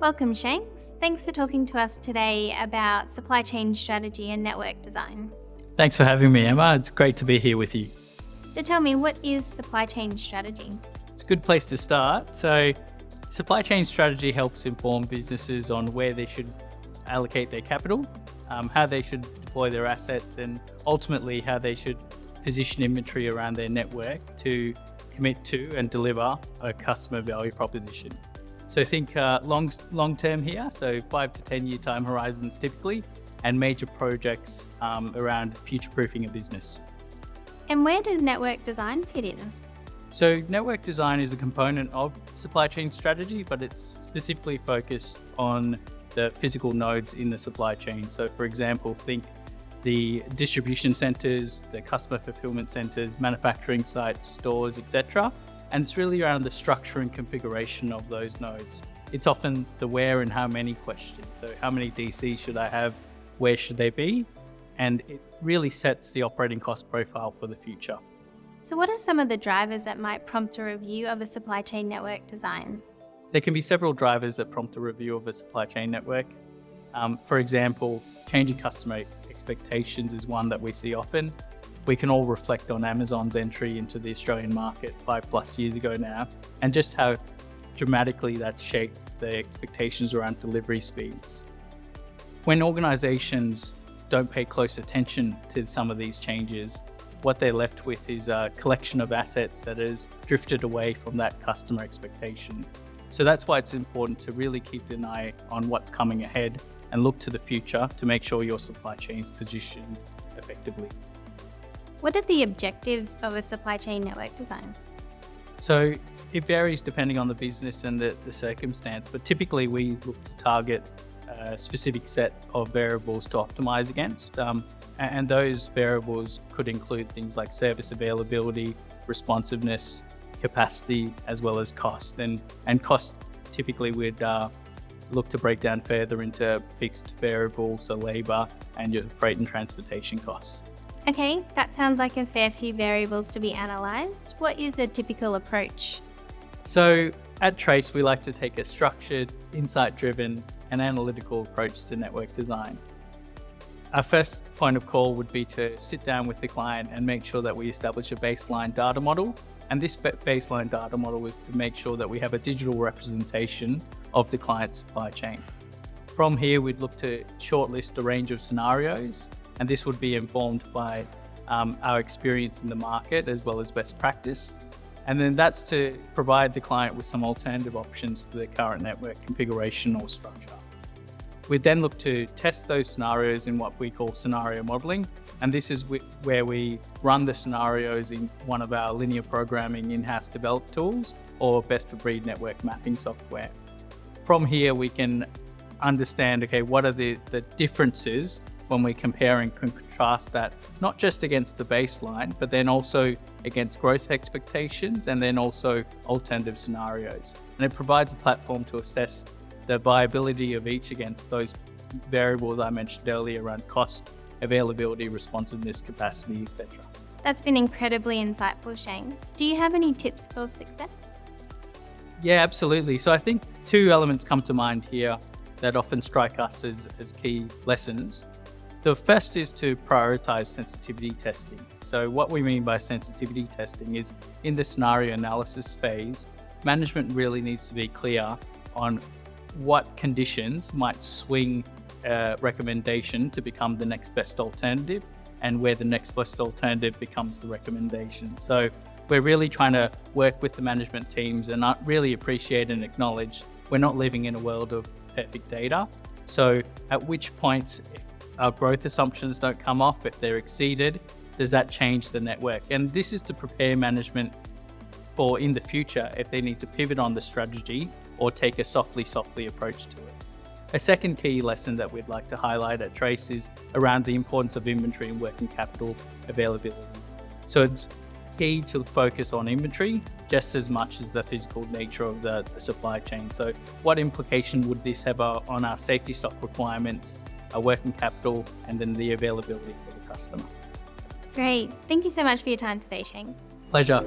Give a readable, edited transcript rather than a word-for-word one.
Welcome, Shanks. Thanks for talking to us today about supply chain strategy and network design. Thanks for having me, Emma. It's great to be here with you. So tell me, what is supply chain strategy? It's a good place to start. So, supply chain strategy helps inform businesses on where they should allocate their capital, how they should deploy their assets, and ultimately how they should position inventory around their network to commit to and deliver a customer value proposition. So think long term here, so 5 to 10 year time horizons typically, and major projects around future-proofing a business. And where does network design fit in? So network design is a component of supply chain strategy, but it's specifically focused on the physical nodes in the supply chain. So for example, think the distribution centers, the customer fulfillment centers, manufacturing sites, stores, etc. And it's really around the structure and configuration of those nodes. It's often the where and how many questions. So how many DCs should I have? Where should they be? And it really sets the operating cost profile for the future. So what are some of the drivers that might prompt a review of a supply chain network design? There can be several drivers that prompt a review of a supply chain network. For example, changing customer expectations is one that we see often. We can all reflect on Amazon's entry into the Australian market 5+ years ago now, and just how dramatically that's shaped the expectations around delivery speeds. When organizations don't pay close attention to some of these changes, what they're left with is a collection of assets that has drifted away from that customer expectation. So that's why it's important to really keep an eye on what's coming ahead and look to the future to make sure your supply chain is positioned effectively. What are the objectives of a supply chain network design? So it varies depending on the business and the circumstance, but typically we look to target a specific set of variables to optimize against. And those variables could include things like service availability, responsiveness, capacity, as well as cost. And cost typically we'd look to break down further into fixed variables, so labor and your freight and transportation costs. Okay, that sounds like a fair few variables to be analysed. What is a typical approach? So at Trace, we like to take a structured, insight-driven and analytical approach to network design. Our first point of call would be to sit down with the client and make sure that we establish a baseline data model. And this baseline data model is to make sure that we have a digital representation of the client's supply chain. From here, we'd look to shortlist a range of scenarios, and this would be informed by our experience in the market as well as best practice. And then that's to provide the client with some alternative options to the current network configuration or structure. We'd then look to test those scenarios in what we call scenario modeling. And this is where we run the scenarios in one of our linear programming in-house developed tools or best of breed network mapping software. From here, we can understand, okay, what are the differences when we compare and contrast that, not just against the baseline, but then also against growth expectations and then also alternative scenarios. And it provides a platform to assess the viability of each against those variables I mentioned earlier around cost, availability, responsiveness, capacity, etc. That's been incredibly insightful, Shanks. Do you have any tips for success? Yeah, absolutely. So I think two elements come to mind here that often strike us as key lessons. The first is to prioritize sensitivity testing. So what we mean by sensitivity testing is in the scenario analysis phase, management really needs to be clear on what conditions might swing a recommendation to become the next best alternative and where the next best alternative becomes the recommendation. So we're really trying to work with the management teams and really appreciate and acknowledge we're not living in a world of perfect data. So at which point, if our growth assumptions don't come off, if they're exceeded, does that change the network? And this is to prepare management for in the future if they need to pivot on the strategy or take a softly approach to it. A second key lesson that we'd like to highlight at Trace is around the importance of inventory and working capital availability. So it's key to focus on inventory just as much as the physical nature of the supply chain. So what implication would this have on our safety stock requirements, our working capital, and then the availability for the customer? Great. Thank you so much for your time today, Shanks. Pleasure.